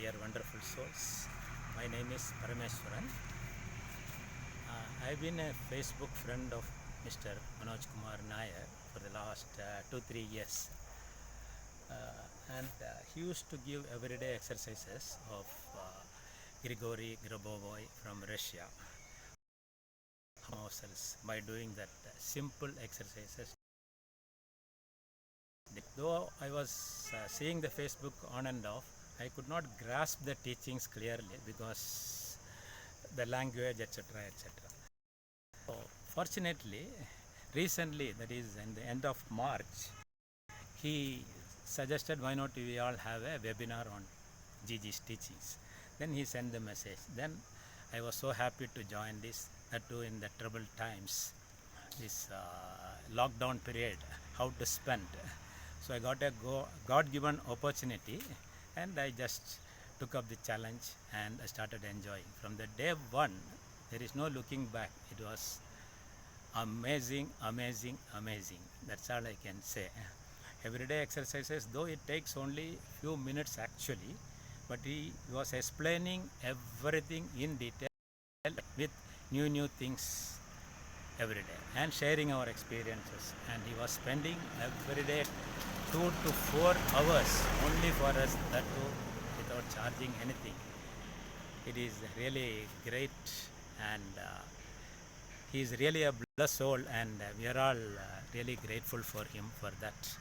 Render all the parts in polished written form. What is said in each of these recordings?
dear wonderful souls. My name is Parameshwaran. I've been a Facebook friend of Mr. Manoj Kumar Nair for the last 2-3 years. And he used to give everyday exercises of Grigory Grabovoi from Russia ourselves by doing that simple exercises. Though I was seeing the Facebook on and off, I could not grasp the teachings clearly because the language, etc., etc. So fortunately, recently, that is in the end of March, he suggested why not we all have a webinar on Gigi's teachings. Then he sent the message. Then I was so happy to join this, that too in the troubled times, this lockdown period, how to spend. So I got a God-given opportunity, and I just took up the challenge and I started enjoying. From the day one, there is no looking back. It was amazing, amazing, amazing. That's all I can say. Everyday exercises, though it takes only few minutes actually, but he was explaining everything in detail with new things every day and sharing our experiences. And he was spending every day 2 to 4 hours only for us, that too without charging anything. It is really great, and he is really a blessed soul, and we are all really grateful for him for that.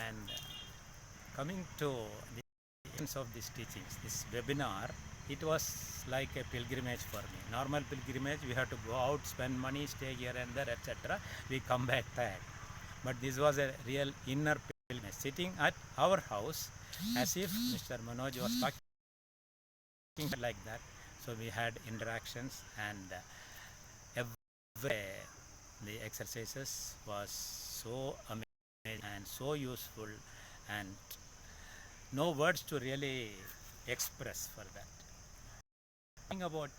And coming to the essence of these teachings, this webinar, it was like a pilgrimage for me. Normal pilgrimage, we have to go out, spend money, stay here and there, etc. We come back tired. But this was a real inner pilgrimage, sitting at our house as if Mr. Manoj was talking like that. So we had interactions, and the exercises was so amazing and so useful, and no words to really express for that. Talking about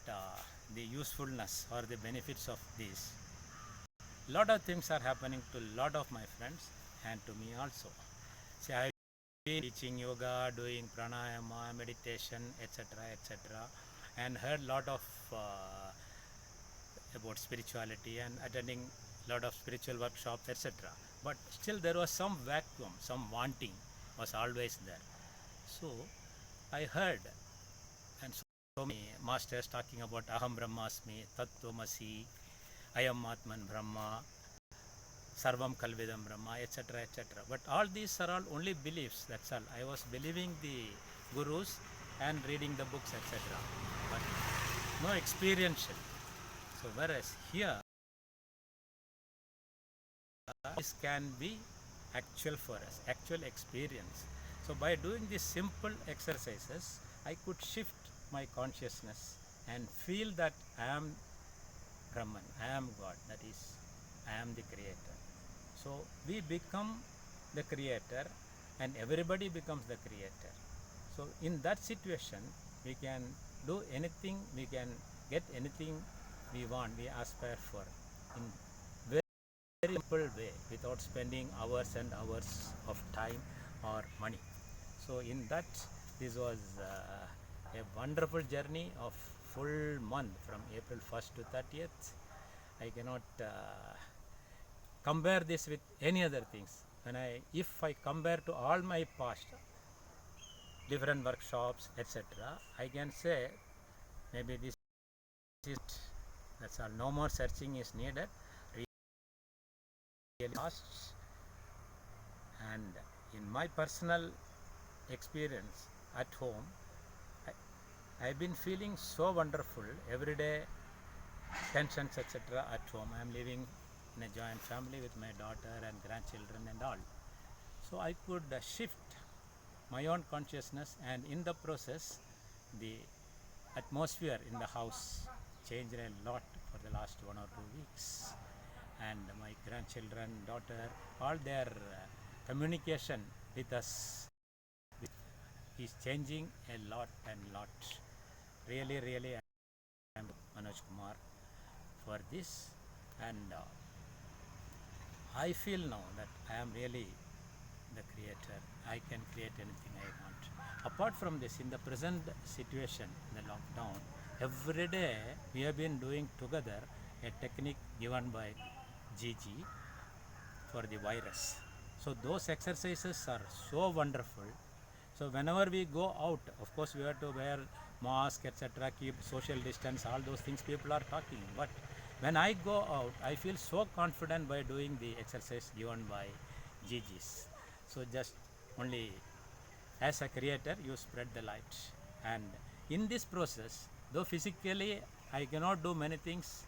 the usefulness or the benefits of this, lot of things are happening to a lot of my friends and to me also. See, I have been teaching yoga, doing pranayama, meditation, etc., etc., and heard lot of about spirituality and attending lot of spiritual workshops, etc. But still there was some vacuum, some wanting was always there. So I heard, and so many masters talking about Aham Brahmasmi, Tattvamasi, Ayam Atman Brahma, Sarvam Kalvidam Brahma, etc., etc. But all these are all only beliefs, that's all. I was believing the gurus and reading the books, etc. But no experiential. So whereas here, this can be actual for us, actual experience. So by doing these simple exercises, I could shift my consciousness and feel that I am Brahman, I am God, that is, I am the creator. So we become the creator, and everybody becomes the creator. So in that situation, we can do anything, we can get anything we want, we aspire for, in very simple way, without spending hours and hours of time or money. So in that, this was a wonderful journey of full month from April 1st to 30th. I cannot compare this with any other things. If I compare to all my past different workshops, etc., I can say maybe this is, that's all. No more searching is needed. Really lasts. And in my personal experience at home, I've been feeling so wonderful every day, tensions, etc. at home. I'm living in a joint family with my daughter and grandchildren and all. So I could shift my own consciousness, and in the process, the atmosphere in the house changed a lot for the last 1 or 2 weeks. And my grandchildren, daughter, all their communication with us is changing a lot and lot. Really, really, I am Manoj Kumar for this, and I feel now that I am really the creator. I can create anything I want. Apart from this, in the present situation, the lockdown, every day we have been doing together a technique given by Gigi for the virus. So those exercises are so wonderful. So whenever we go out, of course we have to wear mask, etc., keep social distance, all those things people are talking. But when I go out, I feel so confident by doing the exercise given by Gigi's. So just only as a creator, you spread the light. And in this process, though physically I cannot do many things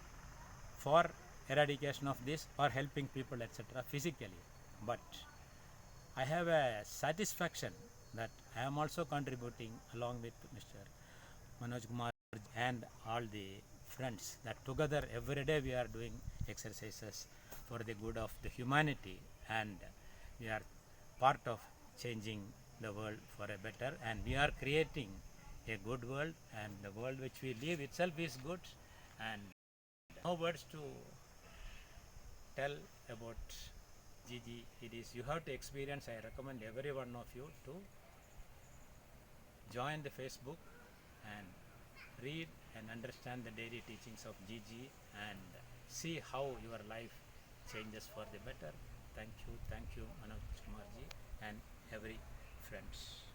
for eradication of this or helping people, etc., physically, but I have a satisfaction that I am also contributing along with Mr. Manoj Kumar and all the friends, that together every day we are doing exercises for the good of the humanity, and we are part of changing the world for a better, and we are creating a good world, and the world which we live itself is good, and no words to tell about Gigi. It is, you have to experience. I recommend every one of you to join the Facebook and read and understand the daily teachings of Gigi and see how your life changes for the better. Thank you, Manoj Kumarji and every friends.